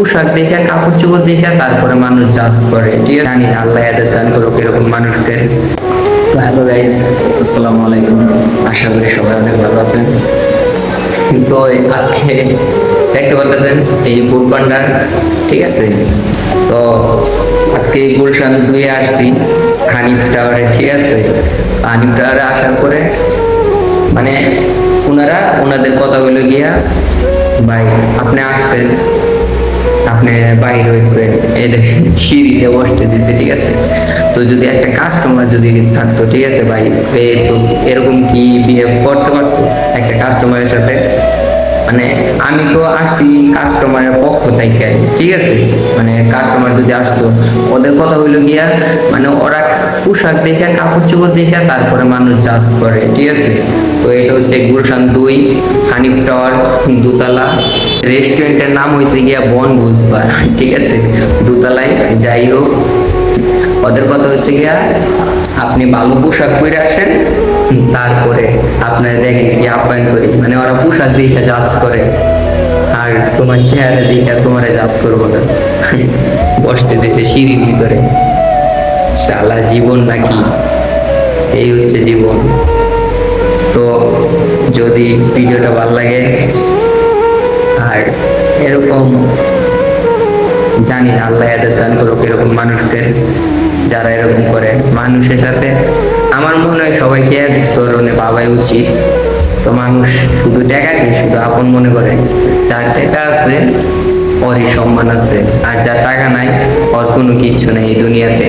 পোশাক দেখে, কাপড় চোপড় দেখে তারপরে মানুষ জাজ করে। ঠিক আছে, জানি না, আল্লাহ এদের দান করুক এরকম মানুষদের। তো হ্যালো গাইস, আসসালামু আলাইকুম। আশা করি সবাই অনেক ভালো আছেন। তো আজকে দেখতে পাচ্ছেন এই ফুড পান্ডার, ঠিক আছে। তো আজকে গুলশান 2-এ আসছি, হানিফ টাওয়ারে। ঠিক আছে, হানিফ টাওয়ারে আসার পরে মানে ওনাদের কথা হইলো গিয়া, ভাই আপনি আসছেন, আপনি বাইরে ওয়েট করেন, এই দেখেন সিঁড়িতে বসতে দিচ্ছে। ঠিক আছে, তো যদি একটা কাস্টমার যদি থাকতো, ঠিক আছে ভাই, তো এরকম কি বিহেভ করতে পারতো একটা কাস্টমারের সাথে? মানে আমি তো আসছি কাস্টমারের পক্ষ থেকে, ঠিক আছে। মানে কাস্টমার যদি আসতো, ওদের কথা হইলো গিয়া, মানে ওরা পোশাক দেখে, কাপড় চোপড় দেখে তারপরে মানুষ জাজ করে। ঠিক আছে, তো এটা হচ্ছে গুলশান 2 হানিফ টাওয়ার, দোতলা। রেস্টুরেন্টের নাম হয়েছে গিয়া বনভোজ বার। ঠিক আছে, দোতলায়। যাই হোক, ওদের কথা হচ্ছে গিয়া, আপনি ভালো পোশাক পরে আসেন, তারপরে আপনার দেখেন কি আপ্যায়ন করি। মানে ওরা পোশাক দেখে জাজ করে, আর তোমার চেহারা দেখে তোমারে জাজ করবো না। বসতে দিছে সিঁড়ির ভিতরে। শালা জীবন নাকি, এই হচ্ছে জীবন। তো যদি ভিডিওটা ভালো লাগে, আর এরকম জানি না, আল্লাহ এদের দান করুক এরকম মানুষদের, যারা এরকম করে মানুষের সাথে। আমার মনে হয় সবাইকে এক ধরনের ভাবাই উচিত। তো মানুষ শুধু টাকাকে শুধু আপন মনে করে। যার টাকা আছে ওরই সম্মান আছে, আর যার টাকা নাই ওর কোনো কিচ্ছু নেই এই দুনিয়াতে।